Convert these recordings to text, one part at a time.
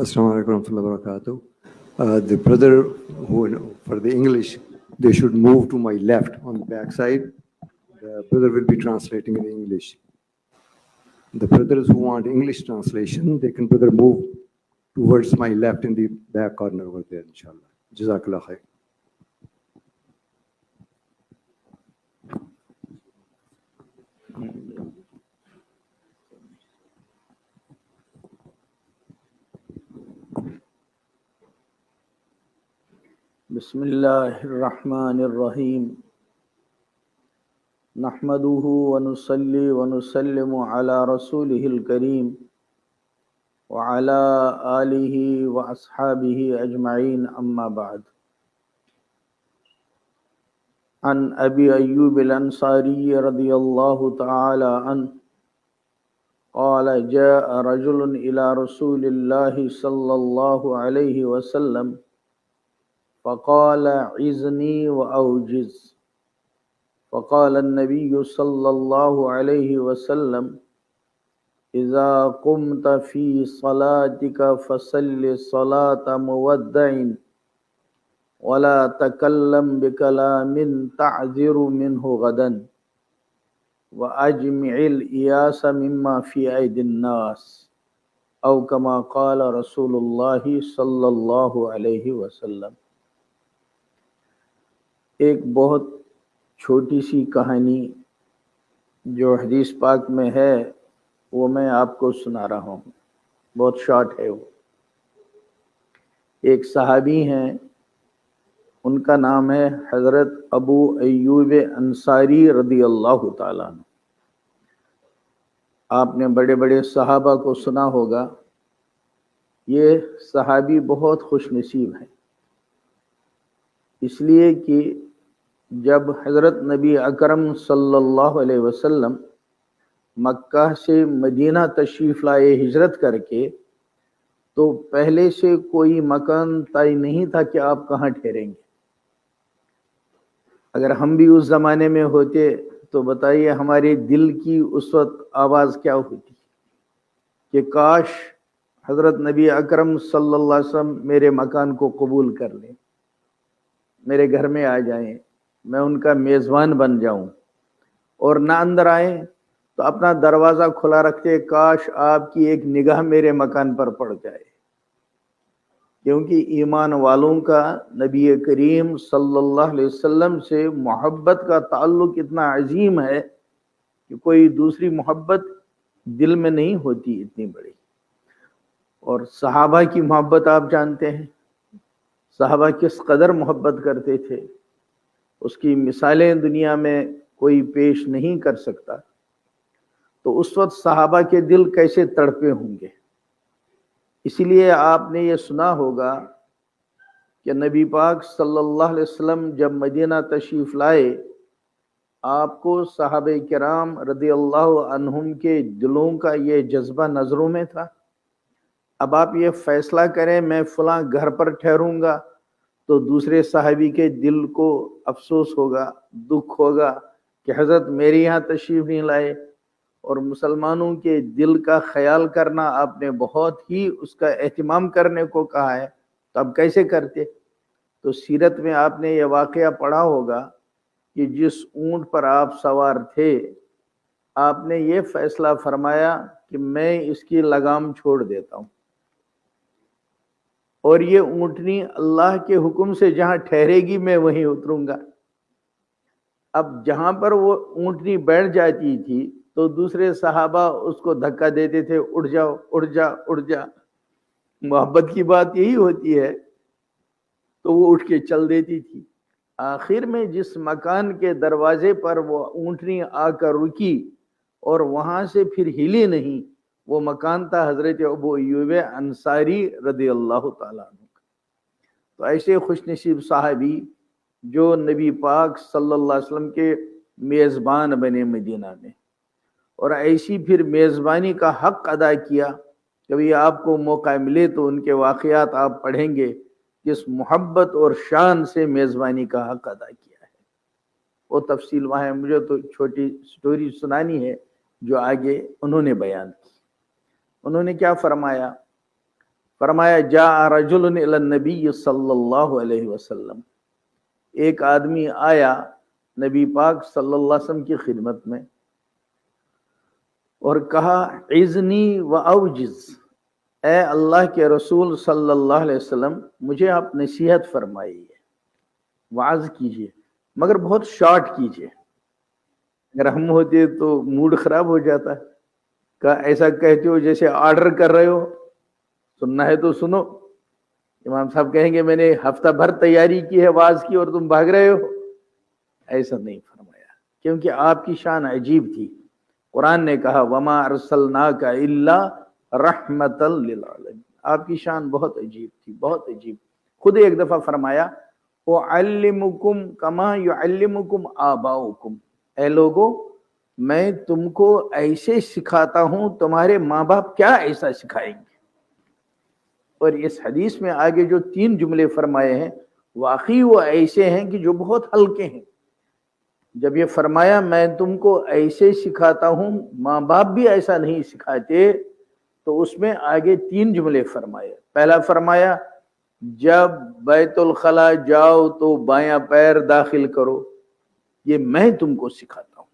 Assalamu alaikum warahmatullahi wabarakatuh. The brother who, for the English, they should move to my left on the back side. The brother will be translating in English. The brothers who want English translation, they can brother move towards my left in the back corner over there, inshallah. Jazakallah khair. بسم الله الرحمن الرحيم نحمده ونصلي ونسلم على رسوله الكريم وعلى آله وأصحابه أجمعين أما بعد عن أبي أيوب الأنصاري رضي الله تعالى عنه قال جاء رجل إلى رسول الله صلى الله عليه وسلم فقال عزني وأوجز فقال النبي صلى الله عليه وسلم إذا قمت في صلاتك فصل صلاة مودع ولا تكلم بكلام تعذر منه غدا وأجمع الإياس مما في أيدي الناس أو كما قال رسول الله صلى الله عليه وسلم۔ ایک بہت چھوٹی سی کہانی جو حدیث پاک میں ہے وہ میں آپ کو سنا رہا ہوں، بہت شارٹ ہے۔ وہ ایک صحابی ہیں، ان کا نام ہے حضرت ابو ایوب انصاری رضی اللہ تعالیٰ عنہ۔ آپ نے بڑے بڑے صحابہ کو سنا ہوگا، یہ صحابی بہت خوش نصیب ہیں، اس لیے کہ جب حضرت نبی اکرم صلی اللہ علیہ وسلم مکہ سے مدینہ تشریف لائے ہجرت کر کے، تو پہلے سے کوئی مکان طے نہیں تھا کہ آپ کہاں ٹھہریں گے۔ اگر ہم بھی اس زمانے میں ہوتے تو بتائیے ہمارے دل کی اس وقت آواز کیا ہوتی کہ کاش حضرت نبی اکرم صلی اللہ علیہ وسلم میرے مکان کو قبول کر لیں، میرے گھر میں آ جائیں، میں ان کا میزبان بن جاؤں، اور نہ اندر آئیں تو اپنا دروازہ کھلا رکھتے، کاش آپ کی ایک نگاہ میرے مکان پر پڑ جائے۔ کیونکہ ایمان والوں کا نبی کریم صلی اللہ علیہ وسلم سے محبت کا تعلق اتنا عظیم ہے کہ کوئی دوسری محبت دل میں نہیں ہوتی اتنی بڑی۔ اور صحابہ کی محبت آپ جانتے ہیں، صحابہ کس قدر محبت کرتے تھے، اس کی مثالیں دنیا میں کوئی پیش نہیں کر سکتا۔ تو اس وقت صحابہ کے دل کیسے تڑپے ہوں گے۔ اسی لیے آپ نے یہ سنا ہوگا کہ نبی پاک صلی اللہ علیہ وسلم جب مدینہ تشریف لائے، آپ کو صحابہ کرام رضی اللہ عنہم کے دلوں کا یہ جذبہ نظروں میں تھا۔ اب آپ یہ فیصلہ کریں میں فلاں گھر پر ٹھہروں گا، تو دوسرے صحابی کے دل کو افسوس ہوگا، دکھ ہوگا کہ حضرت میرے یہاں تشریف نہیں لائے، اور مسلمانوں کے دل کا خیال کرنا آپ نے بہت ہی اس کا اہتمام کرنے کو کہا ہے، تو اب کیسے کرتے؟ تو سیرت میں آپ نے یہ واقعہ پڑھا ہوگا کہ جس اونٹ پر آپ سوار تھے، آپ نے یہ فیصلہ فرمایا کہ میں اس کی لگام چھوڑ دیتا ہوں، اور یہ اونٹنی اللہ کے حکم سے جہاں ٹھہرے گی میں وہیں اتروں گا۔ اب جہاں پر وہ اونٹنی بیٹھ جاتی تھی تو دوسرے صحابہ اس کو دھکا دیتے تھے، اٹھ جاؤ اٹھ جا اٹھ جا۔ محبت کی بات یہی ہوتی ہے، تو وہ اٹھ کے چل دیتی تھی۔ آخر میں جس مکان کے دروازے پر وہ اونٹنی آ کر رکی اور وہاں سے پھر ہلی نہیں، وہ مکان تھا حضرت ابو ایوب انصاری رضی اللہ تعالیٰ عنہ۔ تو ایسے خوش نصیب صحابی جو نبی پاک صلی اللہ علیہ وسلم کے میزبان بنے مدینہ میں، اور ایسی پھر میزبانی کا حق ادا کیا۔ کبھی آپ کو موقع ملے تو ان کے واقعات آپ پڑھیں گے، جس محبت اور شان سے میزبانی کا حق ادا کیا ہے۔ وہ تفصیل وہاں ہے، مجھے تو چھوٹی سٹوری سنانی ہے جو آگے انہوں نے بیان کی۔ انہوں نے کیا فرمایا؟ फरमाया जा रजुलन इला नबी सल्लल्लाहु अलैहि वसल्लम, एक आदमी आया नबी पाक सल्लल्लाहु अलैहि वसल्लम की खिदमत में और कहा इज़नी व औजिज़, ए अल्लाह के रसूल सल्लल्लाहु अलैहि वसल्लम मुझे आप नसीहत फरमाइए, वाज कीजिए, मगर बहुत शॉर्ट कीजिए। अगर हम होते तो मूड खराब हो जाता। का ऐसा कहते हो जैसे ऑर्डर कर रहे हो, सुनना है तो सुनो। इमाम साहब कहेंगे मैंने हफ्ता भर तैयारी की है वाज की और तुम भाग रहे हो। ऐसा नहीं फरमाया, क्योंकि आपकी शान अजीब थी। कुरान ने कहा वमा अरसलनाका इल्ला रहमतल लिल आलमीन, आपकी शान बहुत अजीब थी, बहुत अजीब। खुद एक दफा फरमाया उअल्लिमुकुम कमा युअल्लिमुकुम आबाउकुम, ऐ लोगो मैं तुमको ऐसे सिखाता हूं तुम्हारे माँ बाप क्या ऐसा सिखाएंगे। और इस हदीस में आगे जो 3 जुमले फरमाए हैं वाकई वो ऐसे हैं कि जो बहुत हल्के हैं। जब ये फरमाया मैं तुमको ऐसे सिखाता हूं, माँ बाप भी ऐसा नहीं सिखाते, तो उसमें आगे 3 जुमले फरमाए। पहला फरमाया जब बैतुल खला जाओ तो बायां पैर दाखिल करो, ये मैं तुमको सिखाता हूं।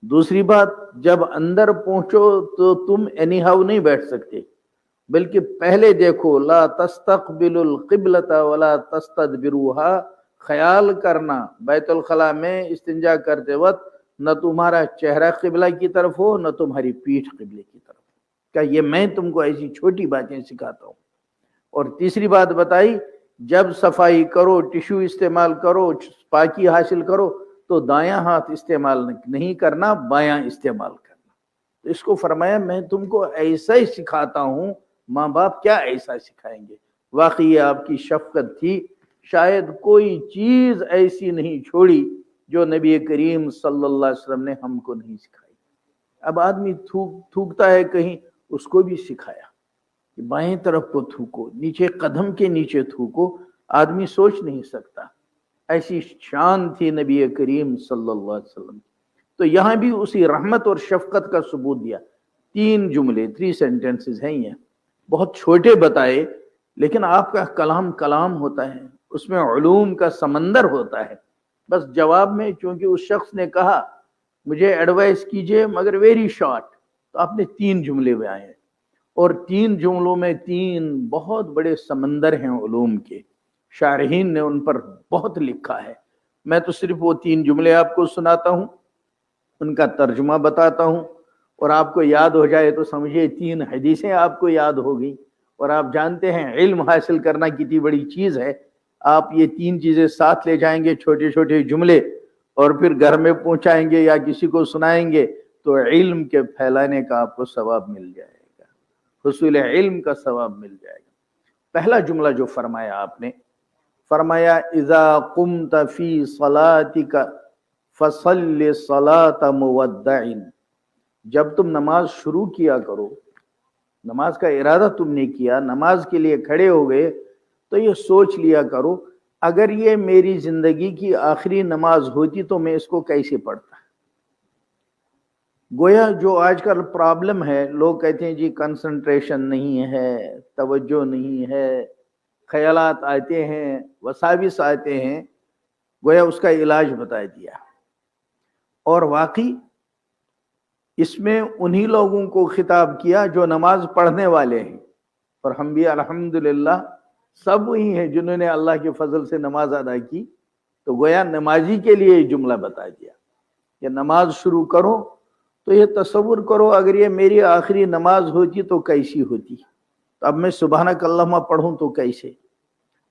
दूसरी बात, जब अंदर पहुंचो तो तुम एनीहाउ नहीं बैठ सकते, बल्कि पहले देखो ला तस्तकबिलुल क़िबलता वला तस्तदबिरुहा, ख्याल करना बैतुल खला में इस्तिंजा करते वक्त न तुम्हारा चेहरा किबला की तरफ हो न तुम्हारी पीठ किबले की तरफ। क्या ये मैं तुमको ऐसी छोटी बातें सिखाता हूँ। और तीसरी बात बताई जब सफाई करो, टिश्यू इस्तेमाल करो, पाकी हासिल करो, तो दायां हाथ इस्तेमाल नहीं करना, बायां इस्तेमाल करना। तो इसको फरमाया मैं तुमको ऐसा ही सिखाता हूँ, माँ बाप क्या ऐसा सिखाएंगे। वाकई आपकी शफकत थी, शायद कोई चीज ऐसी नहीं छोड़ी जो नबी करीम सल्लल्लाहु अलैहि वसल्लम ने हमको नहीं सिखाई। अब आदमी थूकता है कहीं, उसको भी सिखाया कि बाएं तरफ को थूको, नीचे कदम के नीचे थूको। आदमी सोच नहीं सकता, ऐसी शान थी नबी करीम सल्लल्लाहु अलैहि वसल्लम। तो यहाँ भी उसी रहमत और शफकत का सबूत दिया। 3 जुमले, 3 सेंटेंसेस हैं ये, बहुत छोटे बताए, लेकिन आपका कलाम कलाम होता है, उसमें उलूम का समंदर होता है। बस जवाब में चूंकि उस शख्स ने कहा मुझे एडवाइस कीजिए मगर वेरी शॉर्ट, तो आपने 3 जुमले में आए, और 3 जुमलों में 3 बहुत बड़े समंदर हैं उलूम के। शारहीन ने उन पर बहुत लिखा है। मैं तो सिर्फ वो 3 जुमले आपको सुनाता हूँ, उनका तर्जुमा बताता हूँ, और आपको याद हो जाए तो समझिए 3 हदीसें आपको याद हो गई। और आप जानते हैं इल्म हासिल करना कितनी बड़ी चीज़ है। आप ये 3 चीज़ें साथ ले जाएंगे, छोटे छोटे जुमले, और फिर घर में पहुंचाएंगे या किसी को सुनाएंगे, तो इल्म के फैलाने का आपको सवाब मिल जाएगा, हुसूल इल्म का सवाब मिल जाएगा। पहला जुमला जो फरमाया आपने, फरमाया इज़ा कुम्त फी सलातिका फसल्लि सलात मुवद्दइन, जब तुम नमाज शुरू किया करो, नमाज का इरादा तुमने किया, नमाज के लिए खड़े हो गए, तो ये सोच लिया करो अगर ये मेरी जिंदगी की आखिरी नमाज होती तो मैं इसको कैसे पढ़ता। गोया जो आजकल प्रॉब्लम है, लोग कहते हैं जी कंसंट्रेशन नहीं है, तवज्जो नहीं है, ख्यालात आते हैं, वसाविस आते हैं, गोया उसका इलाज बता दिया। और वाकई इसमें उन्हीं लोगों को खिताब किया जो नमाज पढ़ने वाले हैं, और हम भी अल्हम्दुलिल्लाह सब वही हैं जिन्होंने अल्लाह के फजल से नमाज अदा की। तो गोया नमाजी के लिए जुमला बता दिया कि नमाज शुरू करो तो ये तसव्वुर करो अगर ये मेरी आखिरी नमाज होती तो कैसी होती। तो अब मैं सुबहानक अल्लाहुम्मा पढ़ूं तो कैसे,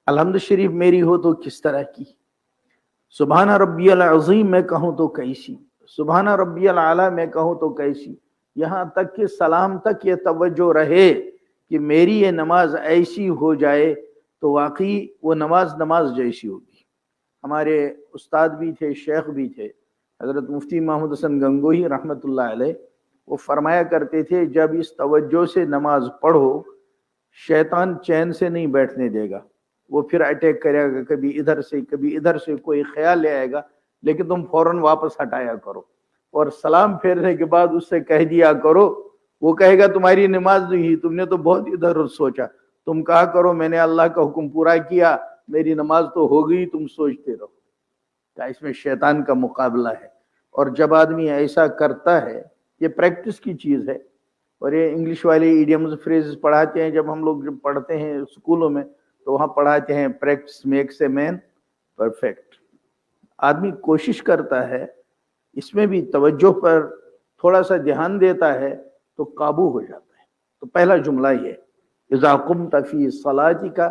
अलहम्द शरीफ मेरी हो तो किस तरह की, सुबहान रब्बियल अज़ीम मैं कहूँ तो कैसी, सुबहान रब्बियल आला मैं कहूँ तो कैसी। यहाँ तक कि सलाम तक ये तवज्जो रहे कि मेरी ये नमाज ऐसी हो जाए तो वाकई वो नमाज जैसी होगी। हमारे उस्ताद भी थे, शेख भी थे, हज़रत मुफ्ती महमूद हसन गंगोही रहमतुल्लाह अलैह, वो फरमाया करते थे जब इस तवज्जो से नमाज पढ़ो शैतान चैन से नहीं बैठने देगा, वो फिर अटैक करेगा, कभी इधर से कभी इधर से कोई ख्याल ले आएगा, लेकिन तुम फौरन वापस हटाया करो और सलाम फेरने के बाद उससे कह दिया करो, वो कहेगा तुम्हारी नमाज नहीं, तुमने तो बहुत इधर सोचा, तुम कहा करो मैंने अल्लाह का हुक्म पूरा किया, मेरी नमाज तो हो गई, तुम सोचते रहो। क्या इसमें शैतान का मुकाबला है। और जब आदमी ऐसा करता है, ये प्रैक्टिस की चीज है। और ये इंग्लिश वाले इडियम्स फ्रेजेस पढ़ाते हैं, जब हम लोग जब पढ़ते हैं स्कूलों में तो वहां पढ़ाते हैं practice makes a man perfect. आदमी कोशिश करता है, इसमें भी तवज्जो पर थोड़ा सा ध्यान देता है तो काबू हो जाता है। तो पहला जुमला ये, इज़ा कुम्त फी सलातिका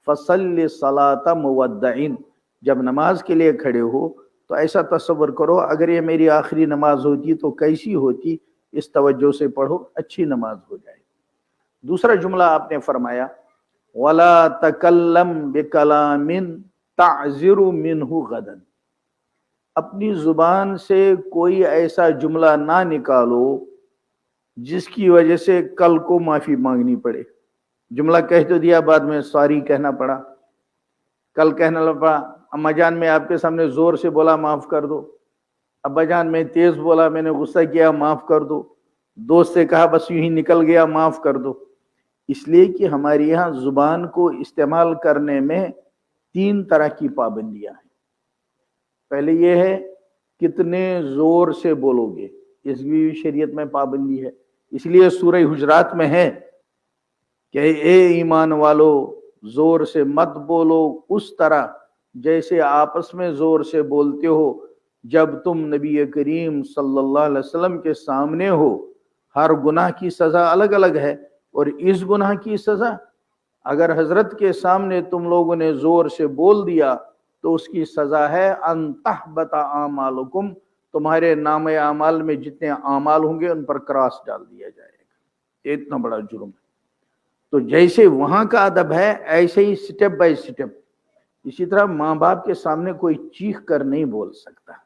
फसल्लि सलाता मुवद्दिन, जब नमाज के लिए खड़े हो तो ऐसा तसव्वुर करो अगर ये मेरी आखिरी नमाज होती तो कैसी होती, इस तवज्जो से पढ़ो, अच्छी नमाज हो जाए। दूसरा जुमला आपने फरमाया, वला तकल्लम बिकलामिन ताज़िरु मिन्हु गदन, अपनी जुबान से कोई ऐसा जुमला ना निकालो जिसकी वजह से कल को माफी मांगनी पड़े। जुमला कह तो दिया, बाद में सॉरी कहना पड़ा, कल कहना पड़ा, अम्मा जान मैं आपके सामने जोर से बोला माफ कर दो, अब्बा जान मैं तेज बोला मैंने गुस्सा किया माफ कर दो, दोस्त से कहा बस यूं ही निकल गया माफ कर दो। इसलिए कि हमारे यहाँ जुबान को इस्तेमाल करने में 3 तरह की पाबंदियां हैं। पहले ये है कितने जोर से बोलोगे, इसकी भी शरीयत में पाबंदी है। इसलिए सूरह हुजरात में है कि ए ईमान वालो जोर से मत बोलो उस तरह जैसे आपस में जोर से बोलते हो जब तुम नबी करीम सल्लल्लाहु अलैहि वसल्लम के सामने हो। हर गुनाह की सजा अलग अलग है, और इस गुनाह की सजा अगर हजरत के सामने तुम लोगों ने जोर से बोल दिया तो उसकी सजा है अन तहबता आमालुकुम, तुम्हारे नामे आमाल में जितने आमाल होंगे उन पर क्रॉस डाल दिया जाएगा। ये इतना बड़ा जुर्म है। तो जैसे वहां का अदब है ऐसे ही स्टेप बाय स्टेप, इसी तरह माँ बाप के सामने कोई चीख कर नहीं बोल सकता,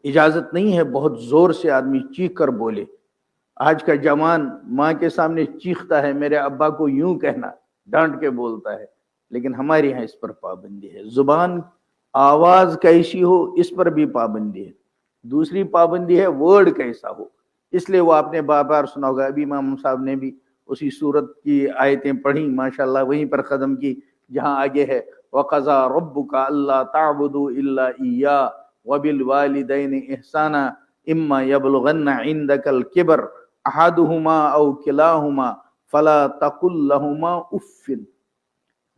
इजाजत नहीं है बहुत जोर से आदमी चीख कर बोले। आज का जवान माँ के सामने चीखता है, मेरे अब्बा को यूं कहना, डांट के बोलता है, लेकिन हमारे यहाँ इस पर पाबंदी है। जुबान आवाज कैसी हो इस पर भी पाबंदी है। दूसरी पाबंदी है वर्ड कैसा हो, इसलिए वो आपने बार बार सुना होगा, अभी इमाम साहब ने भी उसी सूरत की आयतें पढ़ी माशाल्लाह, वहीं पर खत्म की जहां आगे है वक़ज़ा रब्बुका अल्ला ताबुदू इल्ला इय्या वबिल वालिदैनि इहसाना इम्मा यबलुगन्ना इंदकल किबर अहदुहुमा औ किलाहुमा फला तकुल लहुमा उफ़्फ़िन,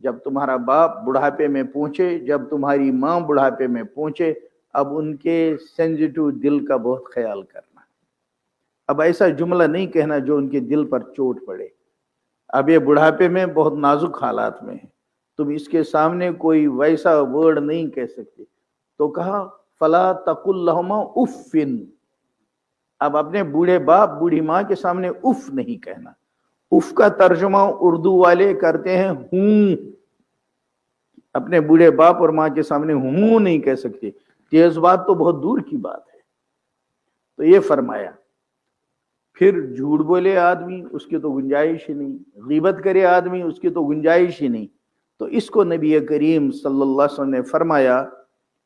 जब तुम्हारा बाप बुढ़ापे में पहुंचे, जब तुम्हारी माँ बुढ़ापे में पहुंचे, अब उनके सेंसिटिव दिल का बहुत ख्याल करना। अब ऐसा जुमला नहीं कहना जो उनके दिल पर चोट पड़े। अब ये बुढ़ापे में बहुत नाजुक हालात में है, तुम इसके सामने कोई वैसा वर्ड नहीं कह सकते। तो कहा फला तकुल लहुमा उफ़्फ़िन, अब अपने बूढ़े बाप बूढ़ी माँ के सामने उफ नहीं कहना। उफ का तर्जुमा उर्दू वाले करते हैं हूं, अपने बूढ़े बाप और माँ के सामने हूं नहीं कह सकते, तेज बात तो बहुत दूर की बात है। तो ये फरमाया। फिर झूठ बोले आदमी, उसकी तो गुंजाइश ही नहीं, गीबत करे आदमी, उसकी तो गुंजाइश ही नहीं। तो इसको नबी करीम सल्लल्लाहु अलैहि वसल्लम ने फरमाया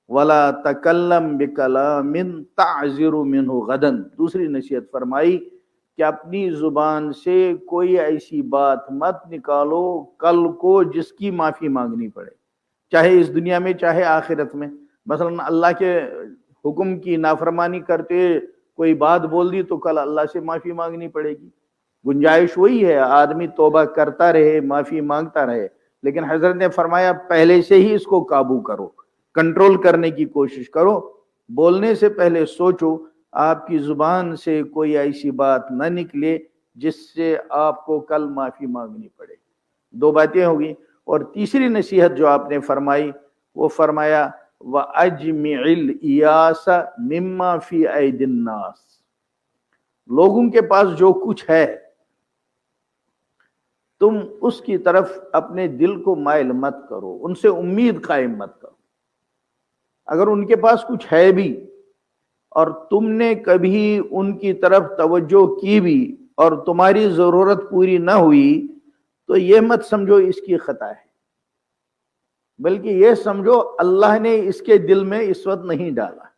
वला तकल्लम बिकलामिन ताज़िरु मिन्हु गदन, दूसरी नसीहत फरमाई कि अपनी जुबान से कोई ऐसी बात मत निकालो कल को जिसकी माफी मांगनी पड़े, चाहे इस दुनिया में चाहे आखिरत में। मसलन अल्लाह के हुक्म की नाफरमानी करते कोई बात बोल दी तो कल अल्लाह से माफी मांगनी पड़ेगी। गुंजाइश वही है आदमी तौबा करता रहे, माफी मांगता रहे, लेकिन हजरत ने फरमाया पहले से ही इसको काबू करो, कंट्रोल करने की कोशिश करो। बोलने से पहले सोचो आपकी जुबान से कोई ऐसी बात न निकले जिससे आपको कल माफी मांगनी पड़े। 2 बातें होगी। और तीसरी नसीहत जो आपने फरमाई वो फरमाया व अजमिल इयासा मिम्मा फी ऐदिन नास, लोगों के पास जो कुछ है तुम उसकी तरफ अपने दिल को माइल मत करो, उनसे उम्मीद कायम मत करो। अगर उनके पास कुछ है भी और तुमने कभी उनकी तरफ तवज्जो की भी और तुम्हारी जरूरत पूरी ना हुई तो ये मत समझो इसकी खता है, बल्कि ये समझो अल्लाह ने इसके दिल में इस वक्त नहीं डाला।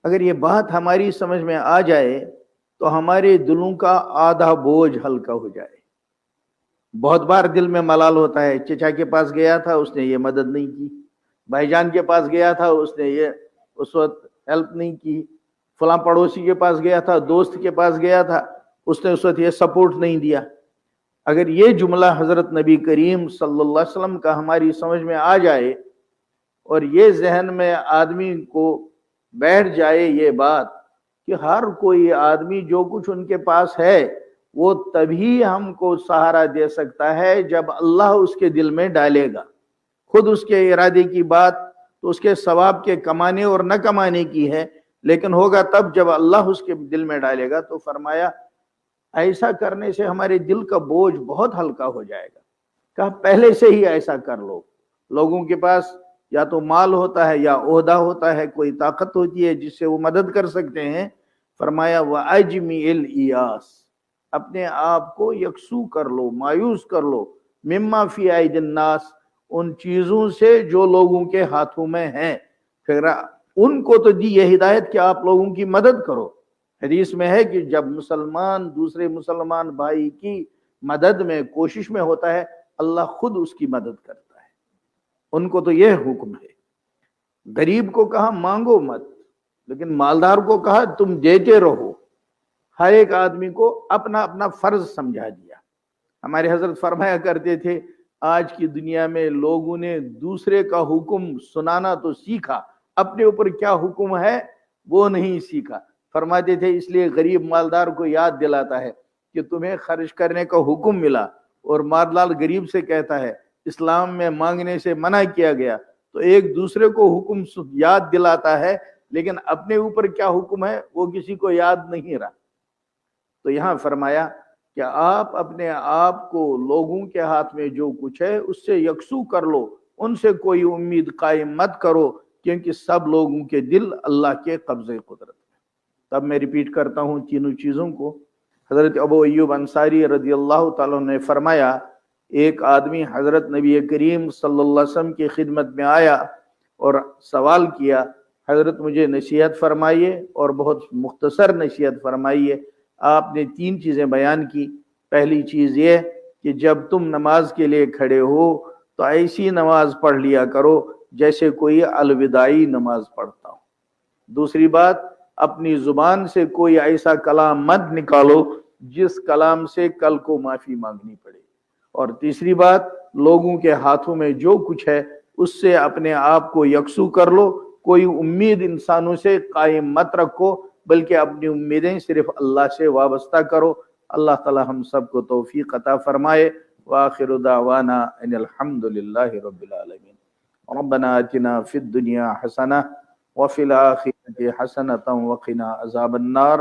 अगर ये बात हमारी समझ में आ जाए तो हमारे दिलों का आधा बोझ हल्का हो जाए। बहुत बार दिल में मलाल होता है, चचा के पास गया था उसने ये मदद नहीं की, भाईजान के पास गया था उसने ये उस वक्त हेल्प नहीं की, फलां पड़ोसी के पास गया था, दोस्त के पास गया था, उसने उस वक्त ये सपोर्ट नहीं दिया। अगर ये जुमला हजरत नबी करीम सल्लल्लाहु अलैहि वसल्लम का हमारी समझ में आ जाए और ये जहन में आदमी को बैठ जाए ये बात कि हर कोई आदमी जो कुछ उनके पास है वो तभी हमको सहारा दे सकता है जब अल्लाह उसके दिल में डालेगा। खुद उसके इरादे की बात तो उसके सवाब के कमाने और न कमाने की है, लेकिन होगा तब जब अल्लाह उसके दिल में डालेगा। तो फरमाया ऐसा करने से हमारे दिल का बोझ बहुत हल्का हो जाएगा। कहा पहले से ही ऐसा कर लो। लोगों के पास या तो माल होता है या ओहदा होता है, कोई ताकत होती है जिससे वो मदद कर सकते हैं। फरमाया व अजमील इयास, अपने आप को यकसू कर लो, मायूस कर लो, मिम्मा फी आइदिन नास, उन चीजों से जो लोगों के हाथों में हैं। फिर उनको तो दी यह हिदायत कि आप लोगों की मदद करो। हदीस में है कि जब मुसलमान दूसरे मुसलमान भाई की मदद में कोशिश में होता है, अल्लाह खुद उसकी मदद करता है। उनको तो यह हुक्म है। गरीब को कहा मांगो मत, लेकिन मालदार को कहा तुम देते रहो। हर एक आदमी को अपना अपना फर्ज समझा दिया। हमारे हजरत फरमाया करते थे, आज की दुनिया में लोगों ने दूसरे का हुक्म सुनाना तो सीखा, अपने ऊपर क्या हुक्म है वो नहीं सीखा। फरमाते थे इसलिए गरीब मालदार को याद दिलाता है कि तुम्हें खर्च करने का हुक्म मिला और मालदार गरीब से कहता है इस्लाम में मांगने से मना किया गया, तो एक दूसरे को हुक्म याद दिलाता है, लेकिन अपने ऊपर क्या हुक्म है वो किसी को याद नहीं रहा। तो यहाँ फरमाया कि आप अपने आप को लोगों के हाथ में जो कुछ है उससे यकसू कर लो, उनसे कोई उम्मीद कायम मत करो, क्योंकि सब लोगों के दिल अल्लाह के कब्जे कुदरत में। तब मैं रिपीट करता हूँ तीनों चीजों को। हजरत अबू अय्यूब अंसारी रजी अल्लाह ताला ने फरमाया, एक आदमी हजरत नबी करीम सल्लल्लाहु अलैहि वसल्लम की खिदमत में आया और सवाल किया, हजरत मुझे नसीहत फरमाइए और बहुत मुख्तसर नसीहत फरमाइए। आपने तीन चीजें बयान की। पहली चीज ये कि जब तुम नमाज के लिए खड़े हो तो ऐसी नमाज पढ़ लिया करो जैसे कोई अलविदाई नमाज पढ़ता हो। दूसरी बात, अपनी जुबान से कोई ऐसा कलाम मत निकालो जिस कलाम से कल को माफी मांगनी पड़े। और तीसरी बात, लोगों के हाथों में जो कुछ है उससे अपने आप को यकसू कर लो, कोई उम्मीद इंसानों से कायम मत रखो, बल्कि अपनी उम्मीदें सिर्फ अल्लाह से वाबस्ता करो। अल्लाह ताला हम सबको तौफीक अता फरमाए। व आखिरु दावाना अनिल हम्दुलिल्लाहि रब्बिल आलमीन। रब्बना आतिना फिद दुनिया हसना व फिल आखिरति हसनतन व क़िना अज़ाबन नार।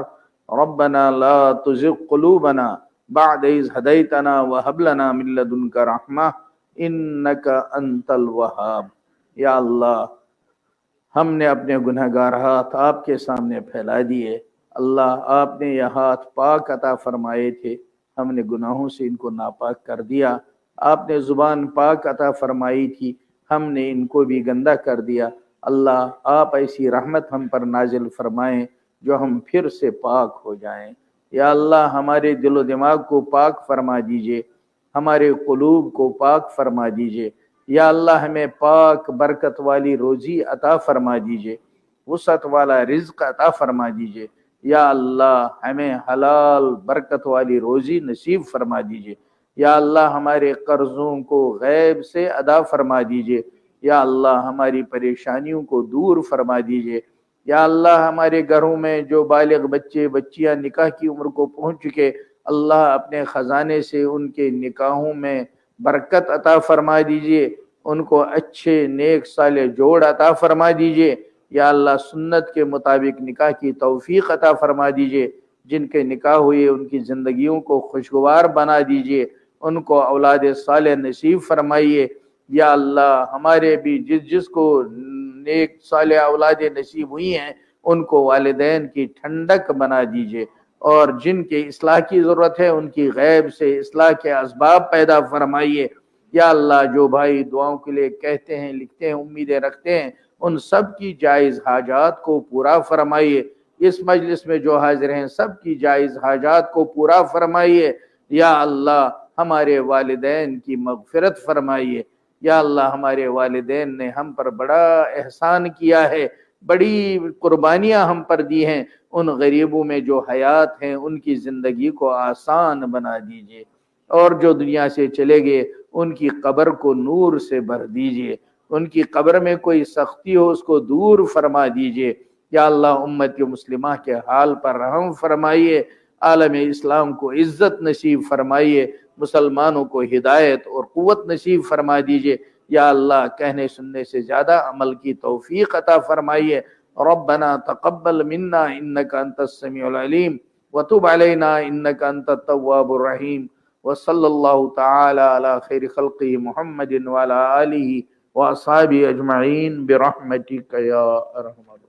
रब्बना ला तुज़िग़ क़ुलूबना बअद इज़ हदैतना व हब लना मिन लदुनका रहमा इन्नका अंतल वहाब। या अल्लाह, हमने अपने गुनहगार हाथ आपके सामने फैला दिए। अल्लाह, आपने यह हाथ पाक अता फरमाए थे, हमने गुनाहों से इनको नापाक कर दिया। आपने जुबान पाक अता फरमाई थी, हमने इनको भी गंदा कर दिया। अल्लाह, आप ऐसी रहमत हम पर नाजिल फरमाएं जो हम फिर से पाक हो जाएं। या अल्लाह, हमारे दिलो दिमाग को पाक फरमा दीजिए, हमारे क़ुलूब को पाक फरमा दीजिए। या अल्लाह, हमें पाक बरकत वाली रोजी अता फरमा दीजिए, वसअत वाला रिज़्क अता फरमा दीजिए। या अल्लाह, हमें हलाल बरकत वाली रोजी नसीब फरमा दीजिए। या अल्लाह, हमारे कर्ज़ों को गैब से अदा फरमा दीजिए। या अल्लाह, हमारी परेशानियों को दूर फरमा दीजिए। या अल्लाह, हमारे घरों में जो बालिग बच्चे बच्चियां निकाह की उम्र को पहुंच चुके, अल्लाह अपने ख़जाने से उनके निकाहों में बरकत अता फरमा दीजिए, उनको अच्छे नेक साले जोड़ अता फरमा दीजिए। या अल्लाह, सुन्नत के मुताबिक निकाह की तौफीक अता फरमा दीजिए। जिनके निकाह हुए उनकी ज़िंदगियों को खुशगवार बना दीजिए, उनको औलाद साले नसीब फरमाइए। या अल्लाह, हमारे भी जिसको नेक साले औलाद नसीब हुई हैं उनको वालिदैन की ठंडक बना दीजिए, और जिनके इस्लाह की ज़रूरत है उनकी गैब से इस्लाह के असबाब पैदा फरमाइए। या अल्लाह, जो भाई दुआओं के लिए कहते हैं, लिखते हैं, उम्मीदें रखते हैं, उन सब की जायज़ हाजात को पूरा फरमाइए। इस मजलिस में जो हाजिर हैं सब की जायज़ हाजात को पूरा फरमाइए। या अल्लाह, ہمارے والدین کی مغفرت فرمائیے۔ یا اللہ ہمارے والدین نے ہم پر بڑا احسان کیا ہے، بڑی قربانیاں ہم پر دی ہیں، ان غریبوں میں جو حیات ہیں ان کی زندگی کو آسان بنا دیجئے، اور جو دنیا سے چلے گئے ان کی قبر کو نور سے بھر دیجئے، ان کی قبر میں کوئی سختی ہو اس کو دور فرما دیجئے۔ یا اللہ امت مسلمہ کے حال پر رحم فرمائیے، عالم اسلام کو عزت نصیب فرمائیے، مسلمانوں کو ہدایت اور قوت نصیب فرما دیجئے۔ یا اللہ کہنے سننے سے زیادہ عمل کی توفیق عطا فرمائیے۔ ربنا تقبل منا انك انت السميع العليم وتب علينا انك انت التواب الرحيم وصلى الله تعالى على خير خلقه محمد وعلى آله واصحابه اجمعين برحمتك يا ارحم الراحمين۔